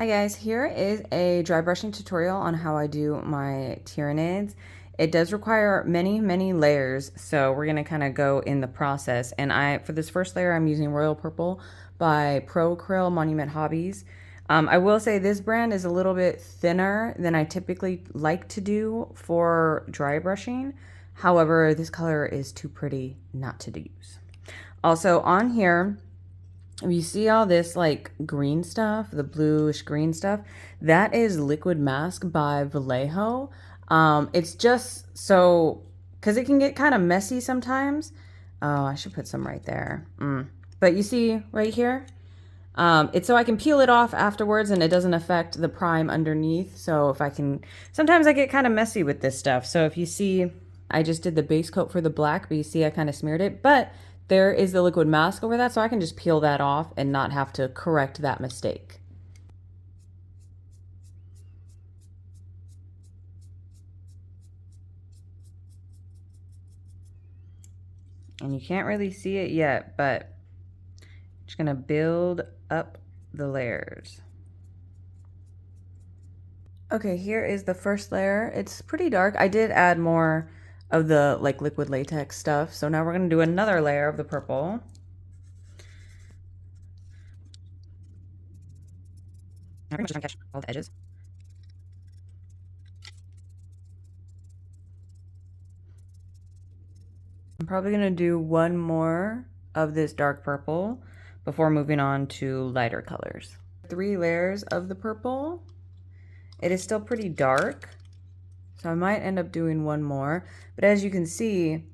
Hi guys, here is a dry brushing tutorial on how I do my Tyranids. It does require many layers, so we're gonna kind of go in the process. And for this first layer, I'm using Royal Purple by Pro Acryl Monument Hobbies. I will say this brand is a little bit thinner than I typically like to do for dry brushing. However, this color is too pretty not to use. Also on here, you see all this like green stuff, the bluish green stuff, that is Liquid Mask by Vallejo. It's just so, because it can get kind of messy sometimes. Oh, I should put some right there. But you see right here, it's so I can peel it off afterwards and it doesn't affect the prime underneath. So if I can, sometimes I get kind of messy with this stuff. So if you see, I just did the base coat for the black, but you see I kind of smeared it. But there is the liquid mask over that, so I can just peel that off and not have to correct that mistake. And you can't really see it yet, but I'm just gonna build up the layers. Okay, here is the first layer. It's pretty dark. I did add more of the like liquid latex stuff. So now we're gonna do another layer of the purple. I'm pretty much trying to catch all the edges. I'm probably gonna do one more of this dark purple before moving on to lighter colors. 3 layers of the purple. It is still pretty dark, so I might end up doing one more. But as you can see,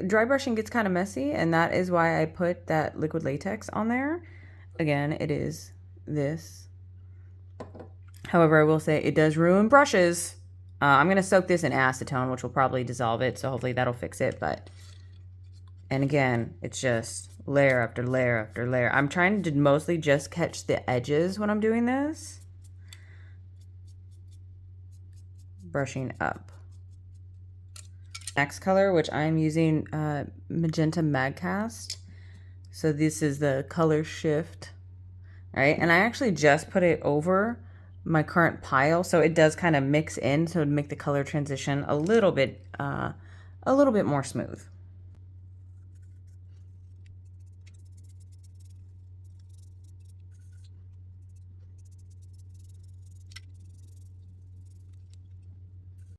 dry brushing gets kind of messy, and that is why I put that liquid latex on there. Again, it is this. However, I will say it does ruin brushes. I'm going to soak this in acetone, which will probably dissolve it, so hopefully that'll fix it. And again, it's just layer after layer after layer. I'm trying to mostly just catch the edges when I'm doing this. Brushing up. Next color, which I'm using Magenta Magcast. So this is the color shift, right? And I actually just put it over my current pile, so it does kind of mix in, so it'd make the color transition a little bit more smooth.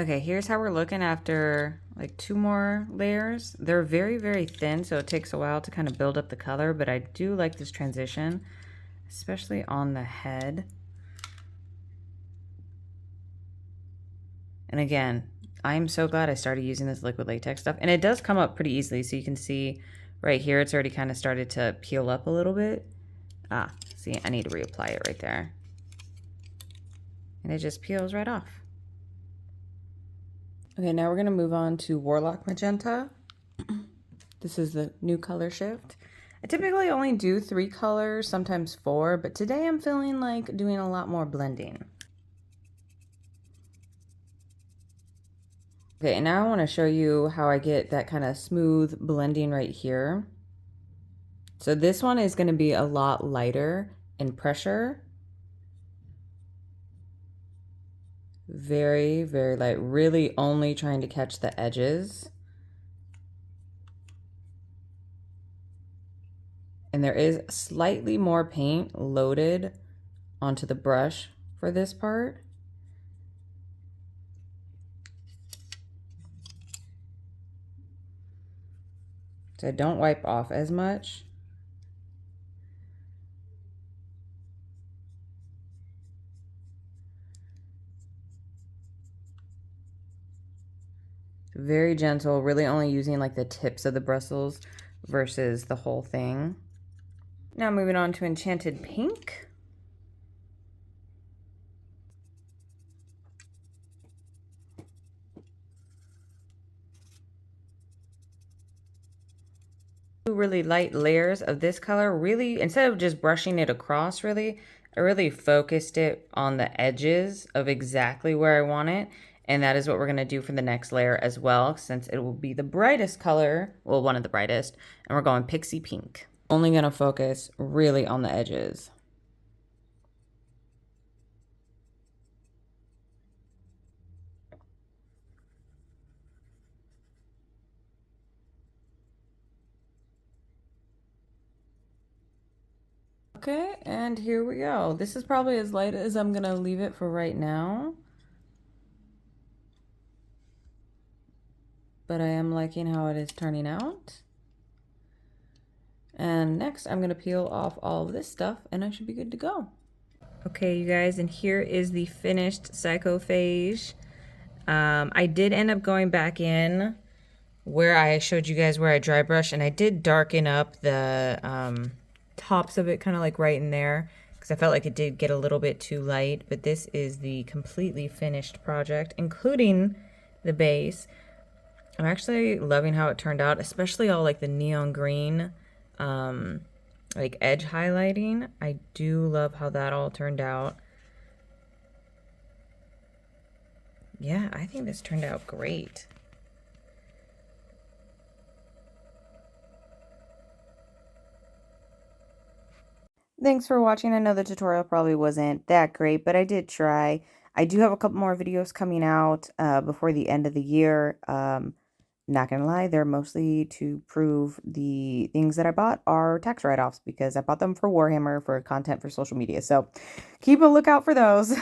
Okay, here's how we're looking after like 2 more layers. They're very thin, so it takes a while to kind of build up the color, but I do like this transition, especially on the head. And again, I'm so glad I started using this liquid latex stuff, and it does come up pretty easily. So you can see right here, it's already kind of started to peel up a little bit. See, I need to reapply it right there. And it just peels right off. Okay, now we're gonna move on to Warlock Magenta. This is the new color shift. I typically only do 3 colors, sometimes 4, but today I'm feeling like doing a lot more blending. Okay, and now I want to show you how I get that kind of smooth blending right here. So this one is going to be a lot lighter in pressure. Very light, really only trying to catch the edges. And there is slightly more paint loaded onto the brush for this part. So I don't wipe off as much. Very gentle, really only using like the tips of the bristles versus the whole thing. Now moving on to Enchanted Pink. Really light layers of this color. Really, instead of just brushing it across, I really focused it on the edges of exactly where I want it. And that is what we're going to do for the next layer as well, since it will be the brightest color, well, one of the brightest, and we're going Pixie Pink. Only going to focus really on the edges. Okay, and here we go. This is probably as light as I'm gonna leave it for right now. But I am liking how it is turning out. And next I'm gonna peel off all of this stuff and I should be good to go. Okay, you guys, and here is the finished Psychopage. I did end up going back in where I showed you guys where I dry brush, and I did darken up the tops of it, kind of like right in there, because I felt like it did get a little bit too light. But this is the completely finished project, including the base. I'm actually loving how it turned out, especially all like the neon green, like edge highlighting. I do love how that all turned out. Yeah, I think this turned out great. Thanks for watching. I know the tutorial probably wasn't that great, but I did try. I do have a couple more videos coming out before the end of the year. Not gonna lie, they're mostly to prove the things that I bought are tax write-offs because I bought them for Warhammer for content for social media. So keep a lookout for those.